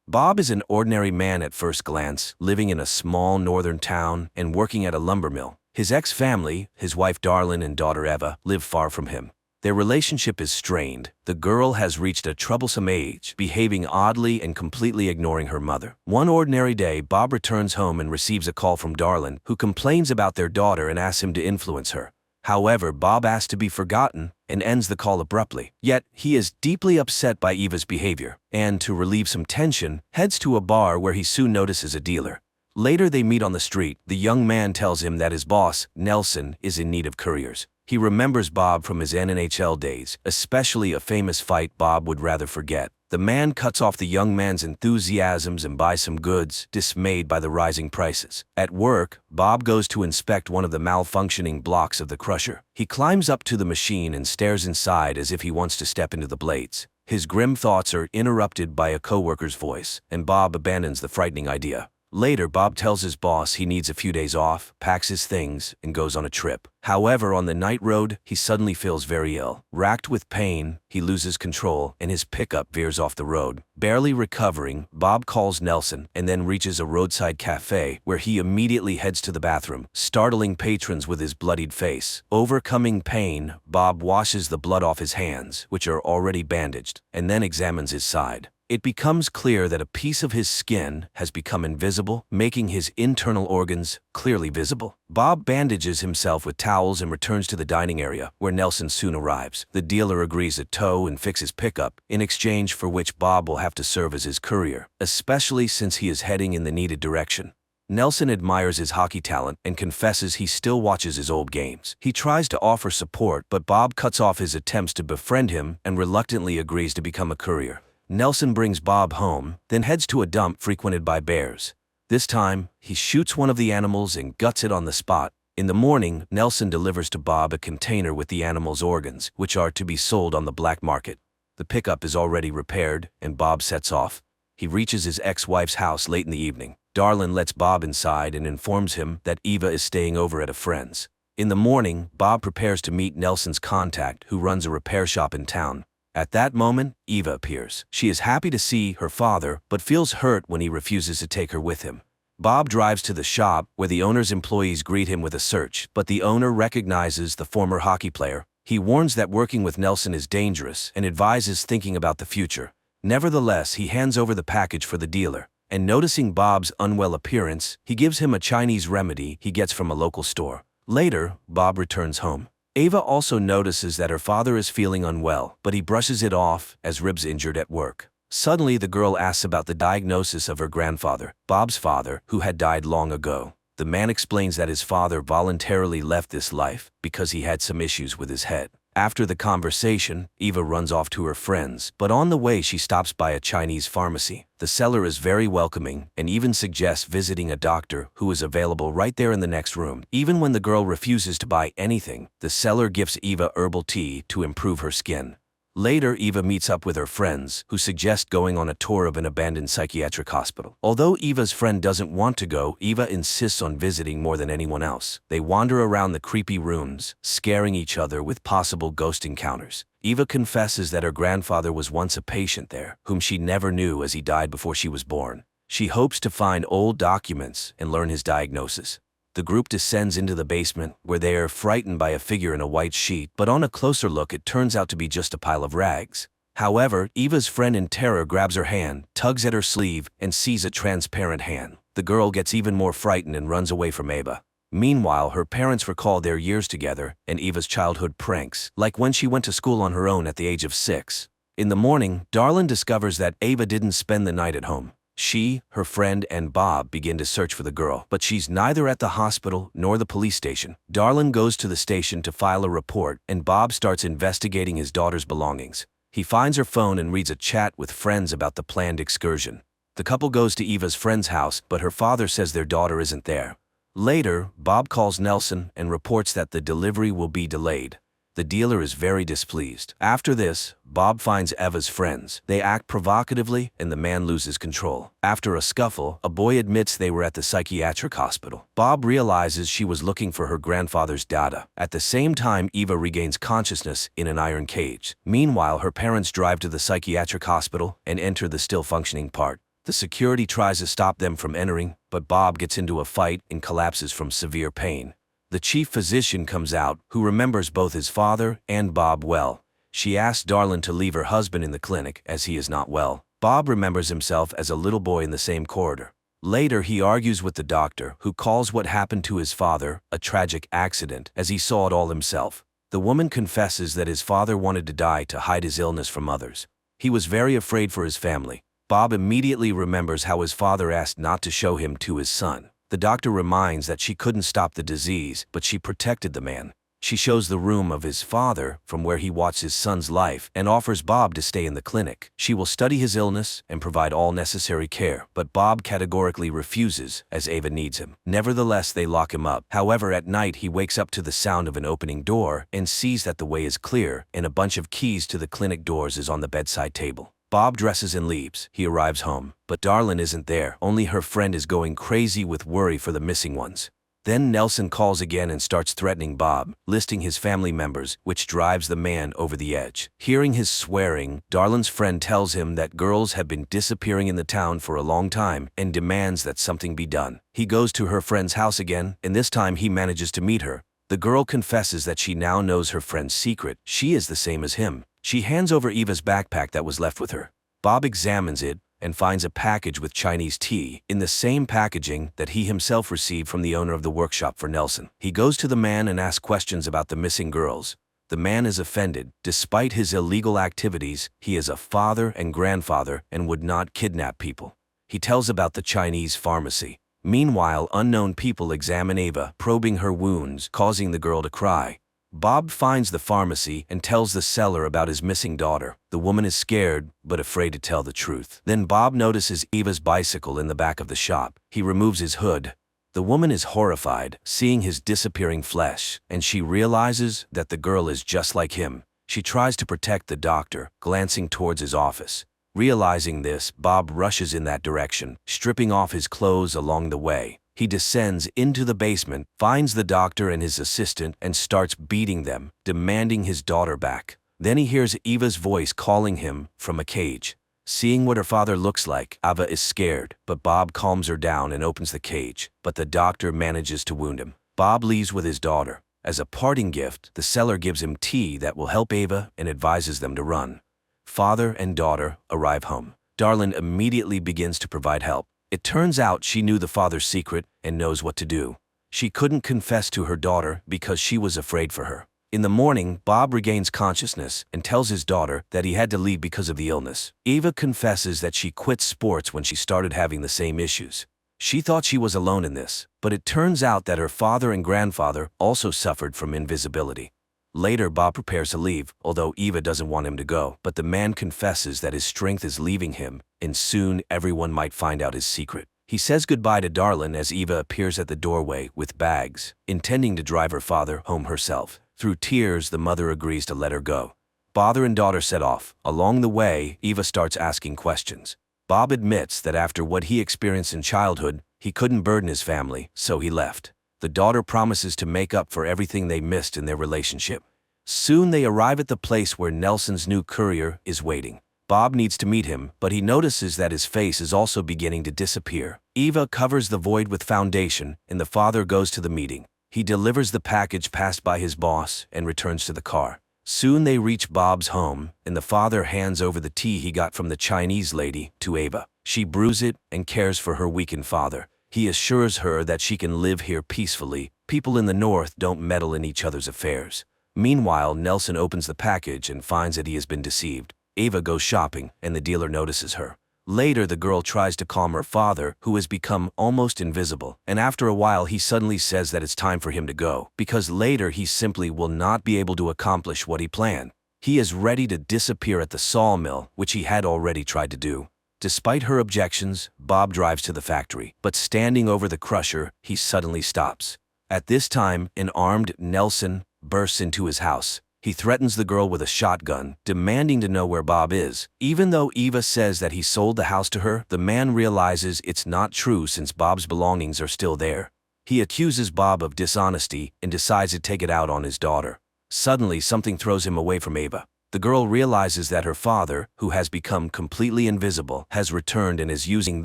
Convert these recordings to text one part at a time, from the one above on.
Bob is an ordinary man at first glance, living in a small northern town and working at a lumber mill. His ex-family, his wife Darlene and daughter Eva, live far from him. Their relationship is strained. The girl has reached a troublesome age, behaving oddly and completely ignoring her mother. One ordinary day, Bob returns home and receives a call from Darlene, who complains about their daughter and asks him to influence her. However, Bob asks to be forgotten and ends the call abruptly. Yet, he is deeply upset by Eva's behavior, and to relieve some tension, heads to a bar where he soon notices a dealer. Later they meet on the street. The young man tells him that his boss, Nelson, is in need of couriers. He remembers Bob from his NHL days, especially a famous fight Bob would rather forget. The man cuts off the young man's enthusiasms and buys some goods, dismayed by the rising prices. At work, Bob goes to inspect one of the malfunctioning blocks of the crusher. He climbs up to the machine and stares inside as if he wants to step into the blades. His grim thoughts are interrupted by a coworker's voice, and Bob abandons the frightening idea. Later, Bob tells his boss he needs a few days off, packs his things, and goes on a trip. However, on the night road, he suddenly feels very ill. Racked with pain, he loses control, and his pickup veers off the road. Barely recovering, Bob calls Nelson and then reaches a roadside cafe where he immediately heads to the bathroom, startling patrons with his bloodied face. Overcoming pain, Bob washes the blood off his hands, which are already bandaged, and then examines his side. It becomes clear that a piece of his skin has become invisible, making his internal organs clearly visible. Bob bandages himself with towels and returns to the dining area, where Nelson soon arrives. The dealer agrees to tow and fix his pickup, in exchange for which Bob will have to serve as his courier, especially since he is heading in the needed direction. Nelson admires his hockey talent and confesses he still watches his old games. He tries to offer support, but Bob cuts off his attempts to befriend him and reluctantly agrees to become a courier. Nelson brings Bob home, then heads to a dump frequented by bears. This time, he shoots one of the animals and guts it on the spot. In the morning, Nelson delivers to Bob a container with the animal's organs, which are to be sold on the black market. The pickup is already repaired, and Bob sets off. He reaches his ex-wife's house late in the evening. Darlene lets Bob inside and informs him that Eva is staying over at a friend's. In the morning, Bob prepares to meet Nelson's contact, who runs a repair shop in town. At that moment, Eva appears. She is happy to see her father, but feels hurt when he refuses to take her with him. Bob drives to the shop, where the owner's employees greet him with a search, but the owner recognizes the former hockey player. He warns that working with Nelson is dangerous and advises thinking about the future. Nevertheless, he hands over the package for the dealer, and noticing Bob's unwell appearance, he gives him a Chinese remedy he gets from a local store. Later, Bob returns home. Eva also notices that her father is feeling unwell, but he brushes it off as Rib's injured at work. Suddenly, the girl asks about the diagnosis of her grandfather, Bob's father, who had died long ago. The man explains that his father voluntarily left this life because he had some issues with his head. After the conversation, Eva runs off to her friends, but on the way she stops by a Chinese pharmacy. The seller is very welcoming and even suggests visiting a doctor who is available right there in the next room. Even when the girl refuses to buy anything, the seller gives Eva herbal tea to improve her skin. Later, Eva meets up with her friends, who suggest going on a tour of an abandoned psychiatric hospital. Although Eva's friend doesn't want to go, Eva insists on visiting more than anyone else. They wander around the creepy rooms, scaring each other with possible ghost encounters. Eva confesses that her grandfather was once a patient there, whom she never knew as he died before she was born. She hopes to find old documents and learn his diagnosis. The group descends into the basement, where they are frightened by a figure in a white sheet, but on a closer look it turns out to be just a pile of rags. However, Eva's friend in terror grabs her hand, tugs at her sleeve, and sees a transparent hand. The girl gets even more frightened and runs away from Eva. Meanwhile, her parents recall their years together and Eva's childhood pranks, like when she went to school on her own at the age of 6. In the morning, Darlene discovers that Eva didn't spend the night at home. She, her friend, and Bob begin to search for the girl, but she's neither at the hospital nor the police station. Darlene goes to the station to file a report, and Bob starts investigating his daughter's belongings. He finds her phone and reads a chat with friends about the planned excursion. The couple goes to Eva's friend's house, but her father says their daughter isn't there. Later, Bob calls Nelson and reports that the delivery will be delayed. The dealer is very displeased. After this, Bob finds Eva's friends. They act provocatively, and the man loses control. After a scuffle, a boy admits they were at the psychiatric hospital. Bob realizes she was looking for her grandfather's data. At the same time, Eva regains consciousness in an iron cage. Meanwhile, her parents drive to the psychiatric hospital and enter the still functioning part. The security tries to stop them from entering, but Bob gets into a fight and collapses from severe pain. The chief physician comes out, who remembers both his father and Bob well. She asks Darlin to leave her husband in the clinic as he is not well. Bob remembers himself as a little boy in the same corridor. Later, he argues with the doctor, who calls what happened to his father a tragic accident, as he saw it all himself. The woman confesses that his father wanted to die to hide his illness from others. He was very afraid for his family. Bob immediately remembers how his father asked not to show him to his son. The doctor reminds that she couldn't stop the disease, but she protected the man. She shows the room of his father from where he watched his son's life and offers Bob to stay in the clinic. She will study his illness and provide all necessary care, but Bob categorically refuses as Ava needs him. Nevertheless, they lock him up. However, at night he wakes up to the sound of an opening door and sees that the way is clear and a bunch of keys to the clinic doors is on the bedside table. Bob dresses and leaves. He arrives home, but Darlin isn't there. Only her friend is going crazy with worry for the missing ones. Then Nelson calls again and starts threatening Bob, listing his family members, which drives the man over the edge. Hearing his swearing, Darlin's friend tells him that girls have been disappearing in the town for a long time and demands that something be done. He goes to her friend's house again, and this time he manages to meet her. The girl confesses that she now knows her friend's secret. She is the same as him. She hands over Eva's backpack that was left with her. Bob examines it and finds a package with Chinese tea in the same packaging that he himself received from the owner of the workshop for Nelson. He goes to the man and asks questions about the missing girls. The man is offended. Despite his illegal activities, he is a father and grandfather and would not kidnap people. He tells about the Chinese pharmacy. Meanwhile, unknown people examine Ava, probing her wounds, causing the girl to cry. Bob finds the pharmacy and tells the seller about his missing daughter. The woman is scared, but afraid to tell the truth. Then Bob notices Eva's bicycle in the back of the shop. He removes his hood. The woman is horrified, seeing his disappearing flesh, and she realizes that the girl is just like him. She tries to protect the doctor, glancing towards his office. Realizing this, Bob rushes in that direction, stripping off his clothes along the way. He descends into the basement, finds the doctor and his assistant, and starts beating them, demanding his daughter back. Then he hears Eva's voice calling him from a cage. Seeing what her father looks like, Ava is scared, but Bob calms her down and opens the cage, but the doctor manages to wound him. Bob leaves with his daughter. As a parting gift, the seller gives him tea that will help Ava and advises them to run. Father and daughter arrive home. Darlin immediately begins to provide help. It turns out she knew the father's secret and knows what to do. She couldn't confess to her daughter because she was afraid for her. In the morning, Bob regains consciousness and tells his daughter that he had to leave because of the illness. Eva confesses that she quit sports when she started having the same issues. She thought she was alone in this, but it turns out that her father and grandfather also suffered from invisibility. Later, Bob prepares to leave, although Eva doesn't want him to go, but the man confesses that his strength is leaving him, and soon everyone might find out his secret. He says goodbye to Darlin as Eva appears at the doorway with bags, intending to drive her father home herself. Through tears, the mother agrees to let her go. Father and daughter set off. Along the way, Eva starts asking questions. Bob admits that after what he experienced in childhood, he couldn't burden his family, so he left. The daughter promises to make up for everything they missed in their relationship. Soon they arrive at the place where Nelson's new courier is waiting. Bob needs to meet him, but he notices that his face is also beginning to disappear. Eva covers the void with foundation, and the father goes to the meeting. He delivers the package passed by his boss and returns to the car. Soon they reach Bob's home, and the father hands over the tea he got from the Chinese lady to Ava. She brews it and cares for her weakened father. He assures her that she can live here peacefully. People in the north don't meddle in each other's affairs. Meanwhile, Nelson opens the package and finds that he has been deceived. Ava goes shopping, and the dealer notices her. Later, the girl tries to calm her father, who has become almost invisible, and after a while he suddenly says that it's time for him to go, because later he simply will not be able to accomplish what he planned. He is ready to disappear at the sawmill, which he had already tried to do. Despite her objections, Bob drives to the factory, but standing over the crusher, he suddenly stops. At this time, an armed Nelson bursts into his house. He threatens the girl with a shotgun, demanding to know where Bob is. Even though Eva says that he sold the house to her, the man realizes it's not true since Bob's belongings are still there. He accuses Bob of dishonesty and decides to take it out on his daughter. Suddenly, something throws him away from Eva. The girl realizes that her father, who has become completely invisible, has returned and is using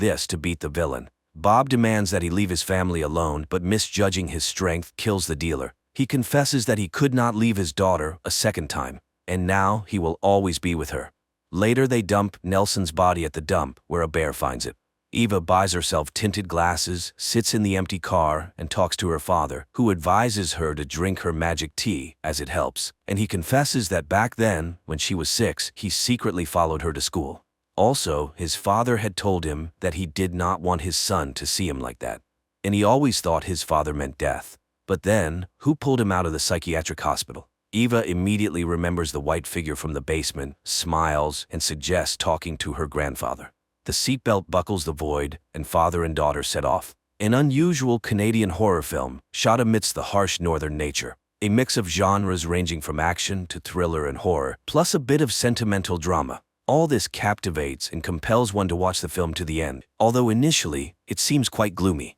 this to beat the villain. Bob demands that he leave his family alone, but misjudging his strength kills the dealer. He confesses that he could not leave his daughter a second time, and now he will always be with her. Later they dump Nelson's body at the dump, where a bear finds it. Eva buys herself tinted glasses, sits in the empty car, and talks to her father, who advises her to drink her magic tea, as it helps. And he confesses that back then, when she was 6, he secretly followed her to school. Also, his father had told him that he did not want his son to see him like that. And he always thought his father meant death. But then, who pulled him out of the psychiatric hospital? Eva immediately remembers the white figure from the basement, smiles, and suggests talking to her grandfather. The seatbelt buckles the void, and father and daughter set off. An unusual Canadian horror film, shot amidst the harsh northern nature. A mix of genres ranging from action to thriller and horror, plus a bit of sentimental drama. All this captivates and compels one to watch the film to the end, although initially, it seems quite gloomy.